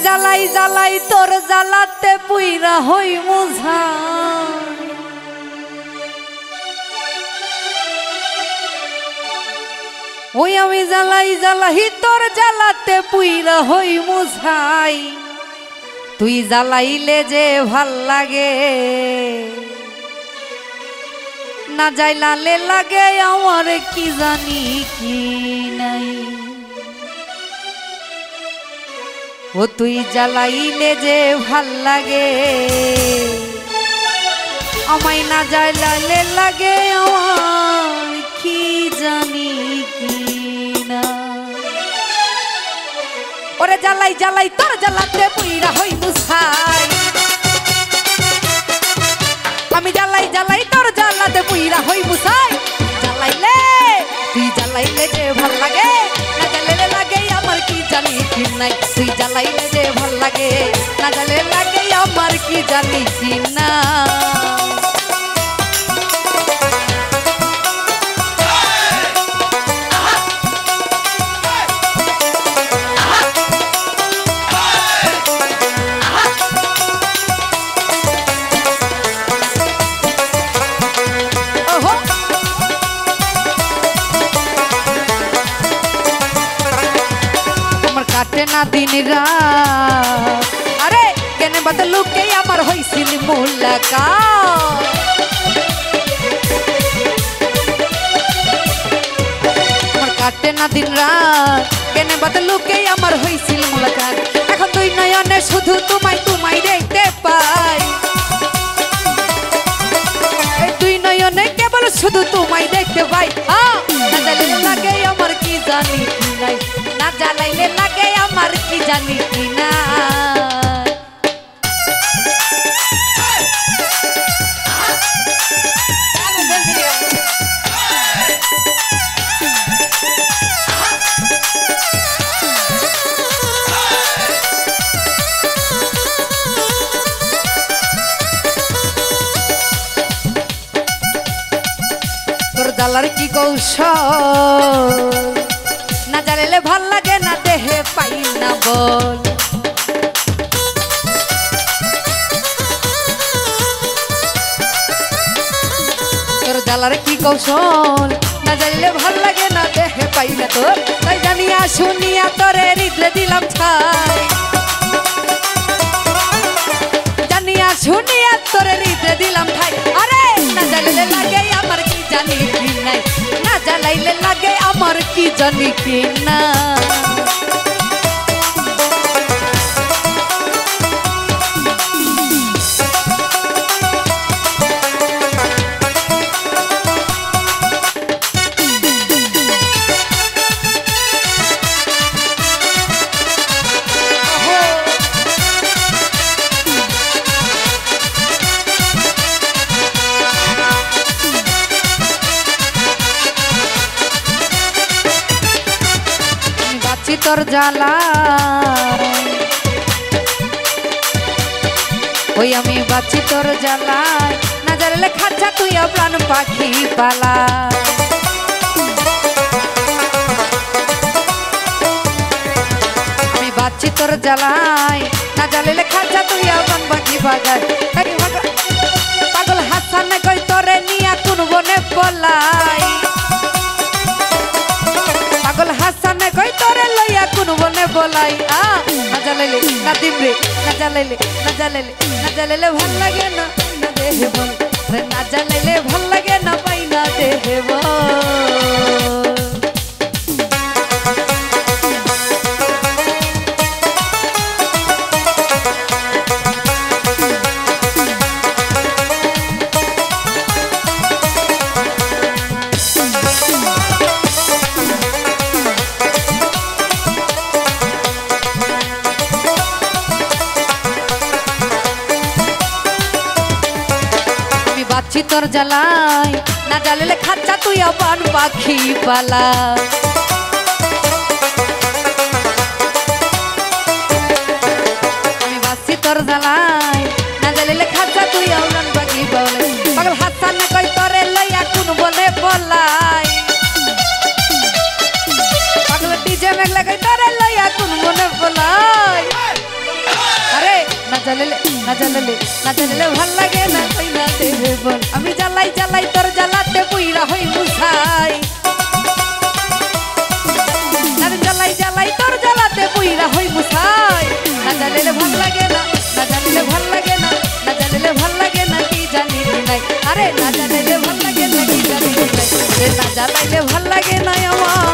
জ্বালাই জ্বালাই তোর জ্বালাতে পুইরা হই মুঝা ওই আমি জ্বালাই জ্বালাই তোর জ্বালাতে পুইরা হই মুঝাই তুই জ্বালাইলে যে ভাল লাগে না জ্বালালে লাগে আমার কি জানি কি নাই ও তুই জ্বালাইলে যে ভাল লাগে আমায় না জ্বালালে লাগে আমার কি জানি কি না ওরে জ্বালাই জ্বালাই তোর জ্বালাতে পুইরা হই মুছাই আমি জ্বালাই জ্বালাই তোর জ্বালাতে পুইরা হই মুছাই জ্বালাইলে তুই জ্বালাইলে যে ভাল লাগে না জ্বালালে লাগে আমার কি জানি কি নাই তুই জ্বালাইলে যে ভাল লাগে না জ্বালালে লাগে আমার কি জানি কি না ना दिन रात अरे केने बदलू के अमर होइसिल मुलाकात अमर काटे ना दिन रात केने बदलू के अमर होइसिल मुलाकात এখন দুই নয়নে শুধু তোমায় তোমায় দেখতে পাই এই দুই নয়নে কেবল শুধু তোমায় দেখতে পাই না জ্বালাইলে লাগে আমার কি জানি কি নাই না জ্বালাইলে লাগে আমার কি জানি কি না তোর জ্বালার কি কৌশল না জ্বালাইলে ভাল লাগে না দেহে পাই না বল তোর জ্বালার কি কৌশল না জ্বালাইলে ভাল লাগে না দেহে পাই না তোর তাই জানিয়া শুনিয়া তোরে হৃদয়ে দিলাম ছাই জানিয়া শুনিয়া তোরে হৃদয়ে দিলাম ঠাই আরে না জ্বালাইলে লাগে আমার কি জানি কি নাই না জ্বালাইলে লাগে আমার কি জানি কি না তোর জ্বালা ওই আমি বাঁচি তোর জ্বালায় না জ্বালালে খাচ্ছা তুই প্রাণ পাখি পালা আমি বাঁচি তোর জ্বালায় না জ্বালালে খাচ্ছা তুই প্রাণ পাখি বাজায় পাগল হাসান কই তোরে নিয়া কোন বনে পলাই পাগল হাসান কই তোরে লইয়া কোন বনে বলাই না জ্বালাইলে না দিমরে না জ্বালাইলে না জ্বালাইলে না জ্বালাইলে ভাল লাগে না না দেহে বল না জ্বালাইলে ভাল লাগে না পাই না দেহে বল বাঁচি তোর জ্বালাই না জ্বালালে খাচ্ছা তুই প্রাণ পাখি পালা আমি বাঁচি তোর জ্বালাই না জ্বালালে খাচ্ছা তুই প্রাণ পাখি পালা পাগল হাসান কই তোরে লইয়া কোন বনে পলাই পাগল ডিজে মেঘলা কই তোরে লইয়া কোন বনে পলাই জ্বালাইলে ভাল লাগে না কই না দেবে বল আমি জ্বালাই জ্বালাই তোর জ্বালাতে পুইরা হই মুছাই আরে জ্বালাই জ্বালাই তোর জ্বালাতে পুইরা হই মুছাই না জ্বালাইলে ভাল লাগে না জ্বালাইলে ভাল লাগে না জ্বালাইলে ভাল লাগে না কি জানি নাই আরে না জ্বালাইলে ভাল লাগে না কি জানি নাই না জ্বালাইলে ভাল লাগে না আমার